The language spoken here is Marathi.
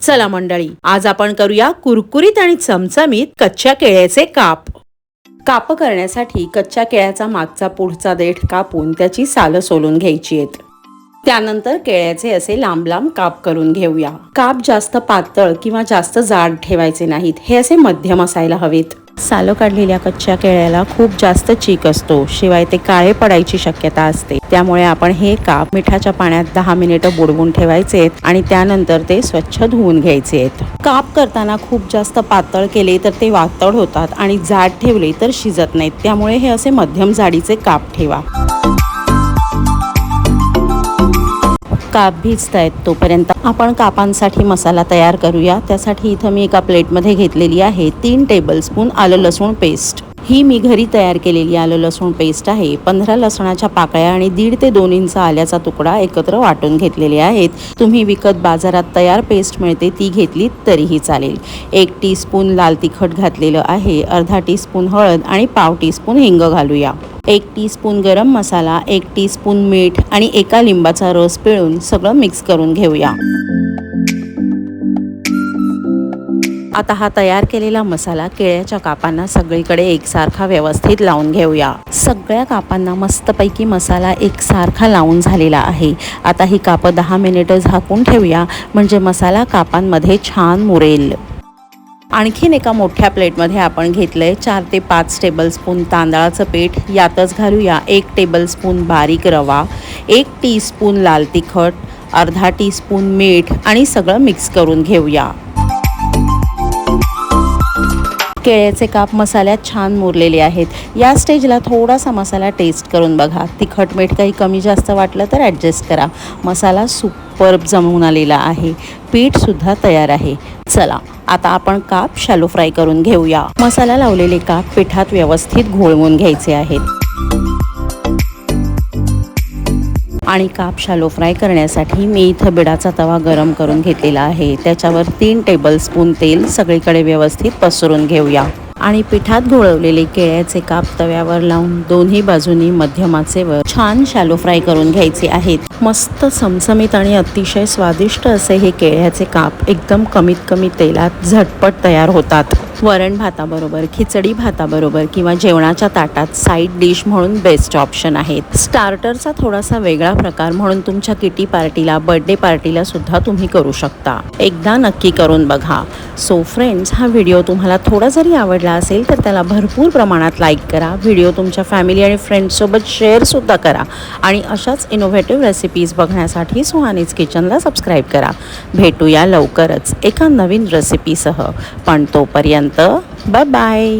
चला मंडळी, आज आपण करूया कुरकुरीत आणि चमचमीत कच्च्या केळ्याचे काप करण्यासाठी कच्च्या केळ्याचा मागचा पुढचा देठ कापून त्याची सालं सोलून घ्यायची आहेत। त्यानंतर केळ्याचे असे लांब लांब काप करून घेऊया। काप जास्त पातळ किंवा जास्त जाड ठेवायचे नाहीत, हे असे मध्यम असायला हवेत। सालं काढलेल्या कच्च्या केळ्याला खूप जास्त चीक असतो, शिवाय ते काळे पडायची शक्यता असते। त्यामुळे आपण हे काप मिठाच्या पाण्यात 10 मिनिटं बुडवून ठेवायचे आणि त्यानंतर ते स्वच्छ धुवून घ्यायचे आहेत। काप करताना खूप जास्त पातळ केले तर ते वातड होतात आणि जाड ठेवले तर शिजत नाहीत, त्यामुळे हे असे मध्यम जाडीचे काप ठेवा। काप भिजतायत तोपर्यंत आपण कापांसाठी मसाला तयार करूया। त्यासाठी इथं मी एका प्लेटमध्ये घेतलेली आहे 3 टेबलस्पून आलं लसूण पेस्ट। ही मी घरी तयार केलेली आलं लसूण पेस्ट आहे। 15 लसणाच्या पाकळ्या आणि 1.5 ते 2 इंच आल्याचा तुकडा एकत्र वाटून घेतलेले आहेत। तुम्ही विकत बाजारात तयार पेस्ट मिळते ती घेतली तरीही चालेल। 1 टीस्पून लाल तिखट घातलेलं आहे, अर्धा टीस्पून हळद आणि पाव टीस्पून हिंग घालूया। 1 टीस्पून गरम मसाला, 1 टीस्पून मीठ आणि एका लिंबाचा रस पिळून सगळं मिक्स करून घेऊया। आता हा तयार केलेला मसाला केळ्याच्या कापांना सगळीकडे एकसारखा व्यवस्थित लावून घेऊया। सगळ्या कापांना मस्तपैकी मसाला एकसारखा लावून झालेला आहे। आता ही कापं 10 मिनिटं झाकून ठेवूया, म्हणजे मसाला कापांमध्ये छान मुरेल। आणखीन एका मोठ्या प्लेटमध्ये आपण घेतलंय 4 ते 5 टेबलस्पून तांदळाचं पीठ। यातच घालूया 1 टेबलस्पून बारीक रवा, 1 टीस्पून लाल तिखट, अर्धा टीस्पून मीठ आणि सगळं मिक्स करून घेऊया। केळ्याचे काप मसाल्यात छान मुरलेले आहेत। या स्टेजला थोडासा मसाला टेस्ट करून बघा, तिखट मीठ काही कमी जास्त वाटलं तर ॲडजस्ट करा। मसाला सुपर्ब जमून आलेला आहे, पीठ सुद्धा तयार आहे। चला आता आपण काप शॅलो फ्राय करून घेऊया। मसाला लावलेले काप पिठात व्यवस्थित घोळवून घ्यायचे आहेत आणि काप शॅलो फ्राय करण्यासाठी मी इथं बिडाचा तवा गरम करून घेतलेला आहे। त्याच्यावर 3 टेबलस्पून तेल सगळीकडे व्यवस्थित पसरून घेऊया आणि पिठात घोळवलेले केळ्याचे काप तव्यावर लावून दोन्ही बाजूनी मध्यम आचेवर छान शॅलो फ्राय करून घ्यायचे आहेत। मस्त चमचमीत आणि अतिशय स्वादिष्ट असे हे केळ्याचे काप एकदम कमीत कमी तेलात झटपट तयार होतात। वरण भाताबरोबर, खिचडी भाताबरोबर किंवा जेवणाच्या ताटात साईड डिश म्हणून बेस्ट ऑप्शन आहेत। स्टार्टरचा थोडासा वेगळा प्रकार म्हणून तुमच्या किटी पार्टीला, बर्थडे पार्टीला सुद्धा तुम्ही करू शकता। एकदा नक्की करून बघा। सो फ्रेंड्स, हा व्हिडिओ तुम्हाला थोडा जरी आवडला असेल तर त्याला भरपूर प्रमाणात लाईक करा। व्हिडिओ तुमच्या फॅमिली आणि फ्रेंड्ससोबत शेअर सुद्धा करा आणि अशाच इनोव्हेटिव्ह रेसिपीज बघण्यासाठी सुहानीज किचनला सबस्क्राईब करा। भेटूया लवकरच एका नवीन रेसिपीसह, पण तोपर्यंत बाय बाय।